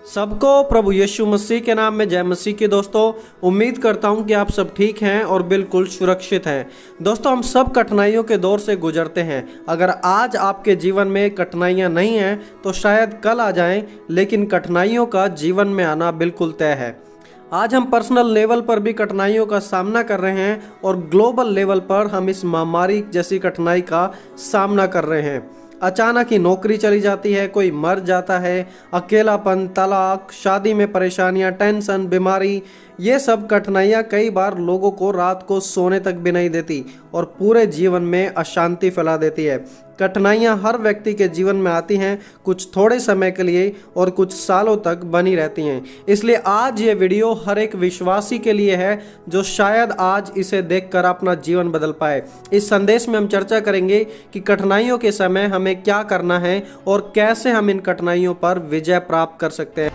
सबको प्रभु यीशु मसीह के नाम में जय मसीह की। दोस्तों, उम्मीद करता हूं कि आप सब ठीक हैं और बिल्कुल सुरक्षित हैं। दोस्तों, हम सब कठिनाइयों के दौर से गुजरते हैं। अगर आज आपके जीवन में कठिनाइयां नहीं हैं तो शायद कल आ जाएं, लेकिन कठिनाइयों का जीवन में आना बिल्कुल तय है। आज हम पर्सनल लेवल पर भी कठिनाइयों का सामना कर रहे हैं और ग्लोबल लेवल पर हम इस महामारी जैसी कठिनाई का सामना कर रहे हैं। अचानक ही नौकरी चली जाती है, कोई मर जाता है, अकेलापन, तलाक, शादी में परेशानियां, टेंशन, बीमारी, ये सब कठिनाइयां कई बार लोगों को रात को सोने तक भी नहीं देती और पूरे जीवन में अशांति फैला देती है। कठिनाइयां हर व्यक्ति के जीवन में आती हैं, कुछ थोड़े समय के लिए और कुछ सालों तक बनी रहती हैं। इसलिए आज ये वीडियो हर एक विश्वासी के लिए है जो शायद आज इसे देखकर अपना जीवन बदल पाए। इस संदेश में हम चर्चा करेंगे कि कठिनाइयों के समय हमें क्या करना है और कैसे हम इन कठिनाइयों पर विजय प्राप्त कर सकते हैं।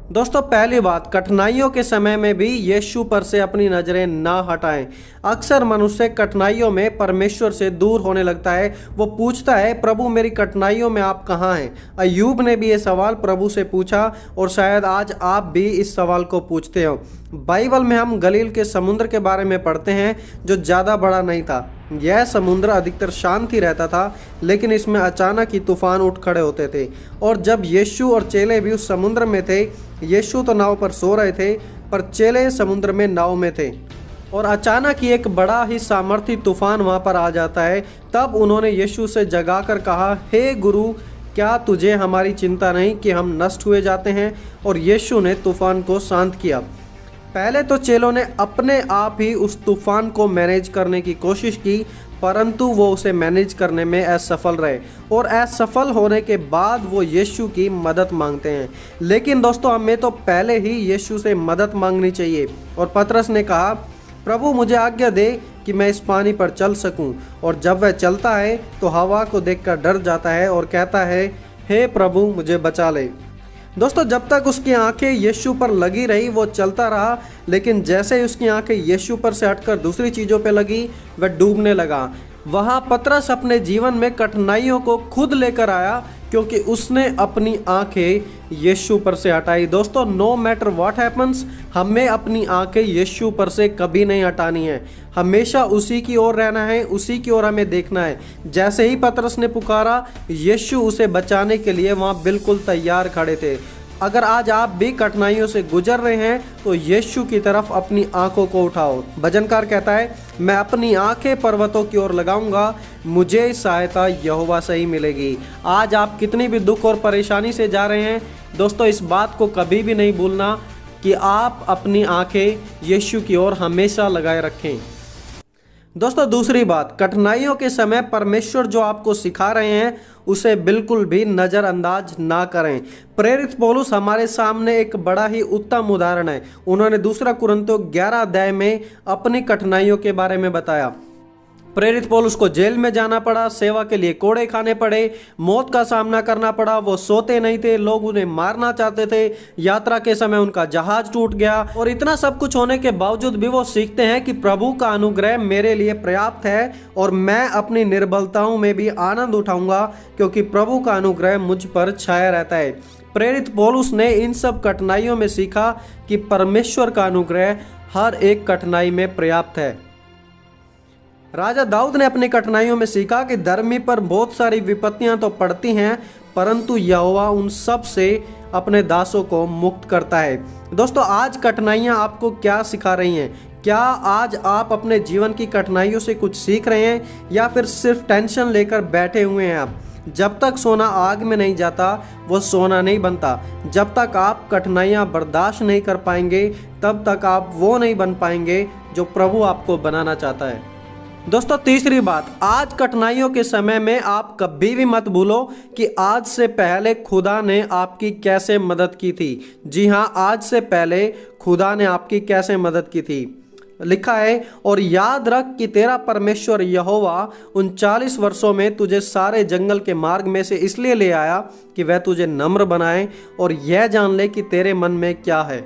दोस्तों, पहली बात, कठिनाइयों के समय में भी यीशु पर से अपनी नजरें ना हटाएं। अक्सर मनुष्य कठिनाइयों में परमेश्वर से दूर होने लगता है। वो पूछता है, प्रभु मेरी कठिनाइयों में आप कहाँ हैं? अय्यूब ने भी ये सवाल प्रभु से पूछा और शायद आज आप भी इस सवाल को पूछते हो। बाइबल में हम गलील के समुद्र के बारे में पढ़ते हैं जो ज़्यादा बड़ा नहीं था। यह समुद्र अधिकतर शांत ही रहता था, लेकिन इसमें अचानक ही तूफान उठ खड़े होते थे। और जब यीशु और चेले भी उस समुद्र में थे, यीशु तो नाव पर सो रहे थे पर चेले समुद्र में नाव में थे, और अचानक ही एक बड़ा ही सामर्थी तूफान वहां पर आ जाता है। तब उन्होंने यीशु से जगाकर कहा, हे गुरु, क्या तुझे हमारी चिंता नहीं कि हम नष्ट हुए जाते हैं? और यीशु ने तूफान को शांत किया। पहले तो चेलों ने अपने आप ही उस तूफान को मैनेज करने की कोशिश की, परंतु वो उसे मैनेज करने में असफल रहे और असफल होने के बाद वो यीशु की मदद मांगते हैं। लेकिन दोस्तों, हमें तो पहले ही यीशु से मदद मांगनी चाहिए। और पतरस ने कहा, प्रभु मुझे आज्ञा दे कि मैं इस पानी पर चल सकूं। और जब वह चलता है तो हवा को देखकर डर जाता है और कहता है, हे प्रभु मुझे बचा ले। दोस्तों, जब तक उसकी आंखें यीशु पर लगी रही वो चलता रहा, लेकिन जैसे ही उसकी आंखें यीशु पर से हटकर दूसरी चीज़ों पे लगी वह डूबने लगा। वहाँ पतरस अपने जीवन में कठिनाइयों को खुद लेकर आया क्योंकि उसने अपनी आंखें यीशु पर से हटाई। दोस्तों, नो मैटर व्हाट हैपन्स, हमें अपनी आंखें यीशु पर से कभी नहीं हटानी है। हमेशा उसी की ओर रहना है, उसी की ओर हमें देखना है। जैसे ही पतरस ने पुकारा, यीशु उसे बचाने के लिए वहाँ बिल्कुल तैयार खड़े थे। अगर आज आप भी कठिनाइयों से गुजर रहे हैं तो यीशु की तरफ अपनी आंखों को उठाओ। भजनकार कहता है, मैं अपनी आंखें पर्वतों की ओर लगाऊंगा, मुझे सहायता यहोवा से ही मिलेगी। आज आप कितनी भी दुख और परेशानी से जा रहे हैं, दोस्तों इस बात को कभी भी नहीं भूलना कि आप अपनी आंखें यीशु की ओर हमेशा लगाए रखें। दोस्तों, दूसरी बात, कठिनाइयों के समय परमेश्वर जो आपको सिखा रहे हैं उसे बिल्कुल भी नज़रअंदाज ना करें। प्रेरित पौलुस हमारे सामने एक बड़ा ही उत्तम उदाहरण है। उन्होंने 2 कुरिन्थियों 11 अध्याय में अपनी कठिनाइयों के बारे में बताया। प्रेरित पौलुस को जेल में जाना पड़ा, सेवा के लिए कोड़े खाने पड़े, मौत का सामना करना पड़ा। वो सोते नहीं थे, लोग उन्हें मारना चाहते थे, यात्रा के समय उनका जहाज टूट गया। और इतना सब कुछ होने के बावजूद भी वो सीखते हैं कि प्रभु का अनुग्रह मेरे लिए पर्याप्त है और मैं अपनी निर्बलताओं में भी आनंद उठाऊंगा क्योंकि प्रभु का अनुग्रह मुझ पर छाया रहता है। प्रेरित पौलुस ने इन सब कठिनाइयों में सीखा कि परमेश्वर का अनुग्रह हर एक कठिनाई में पर्याप्त है। राजा दाऊद ने अपनी कठिनाइयों में सीखा कि धर्मी पर बहुत सारी विपत्तियां तो पड़ती हैं, परंतु यहोवा उन सब से अपने दासों को मुक्त करता है। दोस्तों, आज कठिनाइयां आपको क्या सिखा रही हैं? क्या आज आप अपने जीवन की कठिनाइयों से कुछ सीख रहे हैं या फिर सिर्फ टेंशन लेकर बैठे हुए हैं आप? जब तक सोना आग में नहीं जाता वो सोना नहीं बनता। जब तक आप कठिनाइयां बर्दाश्त नहीं कर पाएंगे तब तक आप वो नहीं बन पाएंगे जो प्रभु आपको बनाना चाहता है। दोस्तों, तीसरी बात, आज कठिनाइयों के समय में आप कभी भी मत भूलो कि आज से पहले खुदा ने आपकी कैसे मदद की थी। जी हाँ, आज से पहले खुदा ने आपकी कैसे मदद की थी। लिखा है, और याद रख कि तेरा परमेश्वर यहोवा उन 40 वर्षों में तुझे सारे जंगल के मार्ग में से इसलिए ले आया कि वह तुझे नम्र बनाए और यह जान ले कि तेरे मन में क्या है।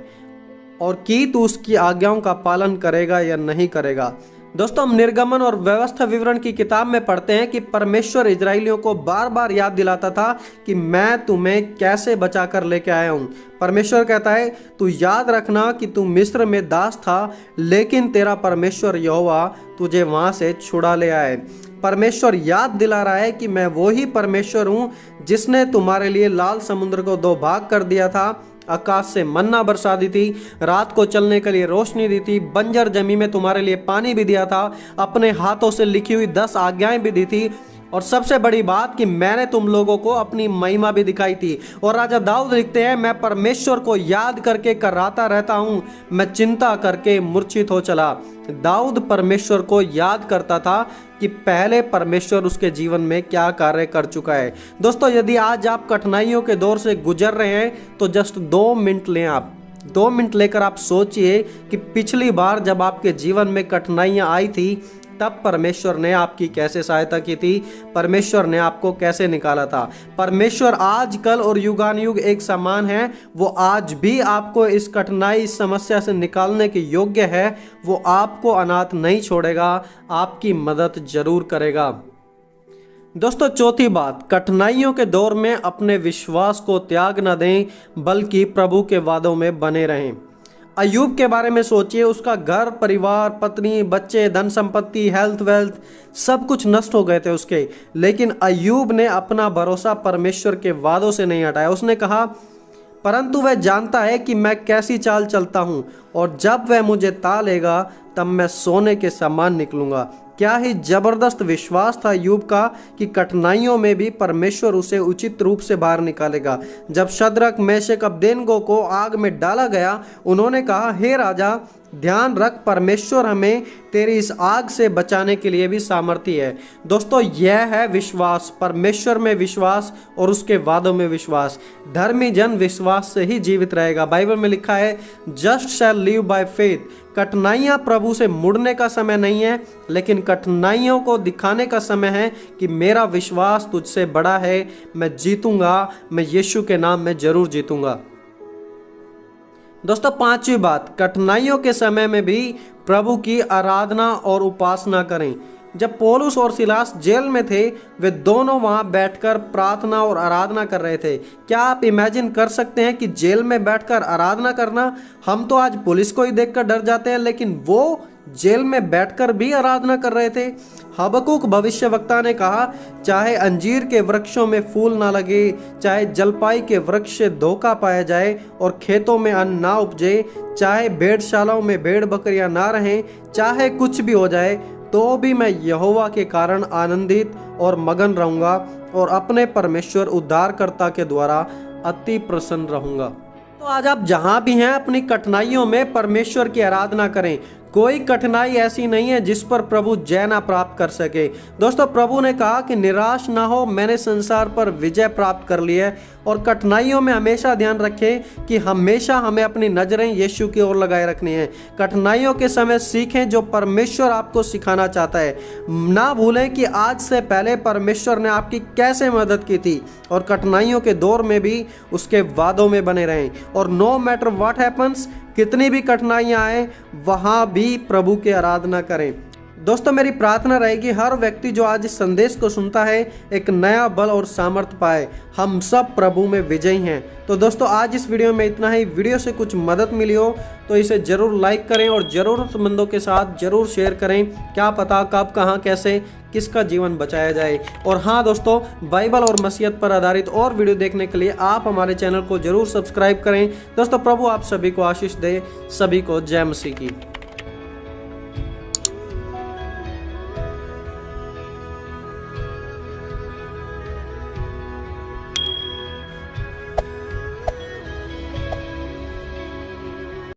और कि तू उसकी आज्ञाओं का पालन करेगा या नहीं करेगा। दोस्तों, हम निर्गमन और व्यवस्था विवरण की किताब में पढ़ते हैं कि परमेश्वर इजरायलियों को बार बार याद दिलाता था कि मैं तुम्हें कैसे बचा कर लेके आया हूं। परमेश्वर कहता है, तू याद रखना कि तू मिस्र में दास था, लेकिन तेरा परमेश्वर यहोवा तुझे वहां से छुड़ा ले आए। परमेश्वर याद दिला रहा है कि मैं वही परमेश्वर हूं जिसने तुम्हारे लिए लाल समुद्र को 2 भाग कर दिया था, आकाश से मन्ना बरसा दी थी, रात को चलने के लिए रोशनी दी थी, बंजर जमीन में तुम्हारे लिए पानी भी दिया था, अपने हाथों से लिखी हुई 10 आज्ञाएं भी दी थी, और सबसे बड़ी बात कि मैंने तुम लोगों को अपनी महिमा भी दिखाई थी। और राजा दाऊद लिखते हैं, मैं परमेश्वर को याद करके कराता रहता हूं, मैं चिंता करके मूर्छित हो चला। दाऊद परमेश्वर को याद करता था कि पहले परमेश्वर उसके जीवन में क्या कार्य कर चुका है। दोस्तों, यदि आज आप कठिनाइयों के दौर से गुजर रहे हैं तो जस्ट 2 मिनट लें। आप 2 मिनट लेकर आप सोचिए कि पिछली बार जब आपके जीवन में कठिनाइयां आई थी तब परमेश्वर ने आपकी कैसे सहायता की थी, परमेश्वर ने आपको कैसे निकाला था। परमेश्वर आज कल और युगानुयुग एक समान है। वो आज भी आपको इस कठिनाई, इस समस्या से निकालने के योग्य है। वो आपको अनाथ नहीं छोड़ेगा, आपकी मदद जरूर करेगा। दोस्तों, चौथी बात, कठिनाइयों के दौर में अपने विश्वास को त्याग न दें, बल्कि प्रभु के वादों में बने रहें। अय्यूब के बारे में सोचिए, उसका घर परिवार, पत्नी, बच्चे, धन संपत्ति, हेल्थ वेल्थ सब कुछ नष्ट हो गए थे उसके, लेकिन अय्यूब ने अपना भरोसा परमेश्वर के वादों से नहीं हटाया। उसने कहा, परंतु वह जानता है कि मैं कैसी चाल चलता हूँ, और जब वह मुझे तालेगा तब मैं सोने के समान निकलूंगा। क्या ही जबरदस्त विश्वास था अय्यूब का कि कठिनाइयों में भी परमेश्वर उसे उचित रूप से बाहर निकालेगा। जब शद्रक, मेशक, अबदेनगो को आग में डाला गया, उन्होंने कहा, हे राजा, ध्यान रख, परमेश्वर हमें तेरी इस आग से बचाने के लिए भी सामर्थी है। दोस्तों, यह है विश्वास, परमेश्वर में विश्वास और उसके वादों में विश्वास। धर्मी जन विश्वास से ही जीवित रहेगा। बाइबल में लिखा है, just shall live by faith. कठिनाइयां प्रभु से मुड़ने का समय नहीं है, लेकिन कठिनाइयों को दिखाने का समय है कि मेरा विश्वास तुझसे बड़ा है, मैं जीतूंगा, मैं यीशु के नाम में जरूर जीतूंगा। दोस्तों, 5वीं बात, कठिनाइयों के समय में भी प्रभु की आराधना और उपासना करें। जब पौलुस और सिलास जेल में थे, वे दोनों वहां बैठकर प्रार्थना और आराधना कर रहे थे। क्या आप इमेजिन कर सकते हैं कि जेल में बैठकर आराधना करना? हम तो आज पुलिस को ही देखकर डर जाते हैं, लेकिन वो जेल में बैठकर भी आराधना कर रहे थे। हबक्कुक भविष्यवक्ता ने कहा, चाहे अंजीर के वृक्षों में फूल ना लगे, चाहे जलपाई के वृक्ष से धोखा पाया जाए और खेतों में अन्न ना उपजे, चाहे भेड़शालाओं में भेड़ बकरियां ना रहें, चाहे कुछ भी हो जाए, तो भी मैं यहोवा के कारण आनंदित और मगन रहूंगा और अपने परमेश्वर उद्धारकर्ता के द्वारा अति प्रसन्न रहूंगा। तो आज आप जहां भी हैं, अपनी कठिनाइयों में परमेश्वर की आराधना करें। कोई कठिनाई ऐसी नहीं है जिस पर प्रभु जय ना प्राप्त कर सके। दोस्तों, प्रभु ने कहा कि निराश ना हो, मैंने संसार पर विजय प्राप्त कर ली है। और कठिनाइयों में हमेशा ध्यान रखें कि हमेशा हमें अपनी नजरें यीशु की ओर लगाए रखनी है। कठिनाइयों के समय सीखें जो परमेश्वर आपको सिखाना चाहता है। ना भूलें कि आज से पहले परमेश्वर ने आपकी कैसे मदद की थी, और कठिनाइयों के दौर में भी उसके वादों में बने रहें। और नो मैटर व्हाट हैपन्स, कितनी भी कठिनाइयां आए, वहां भी प्रभु की आराधना करें। दोस्तों, मेरी प्रार्थना रहेगी हर व्यक्ति जो आज इस संदेश को सुनता है एक नया बल और सामर्थ्य पाए। हम सब प्रभु में विजयी हैं। तो दोस्तों, आज इस वीडियो में इतना ही। वीडियो से कुछ मदद मिली हो तो इसे जरूर लाइक करें और जरूरतमंदों के साथ जरूर शेयर करें। क्या पता कब, कहां, कैसे किसका जीवन बचाया जाए। और हाँ दोस्तों, बाइबल और मसीहत पर आधारित और वीडियो देखने के लिए आप हमारे चैनल को जरूर सब्सक्राइब करें। दोस्तों, प्रभु आप सभी को आशीष दे। सभी को जय मसीह की।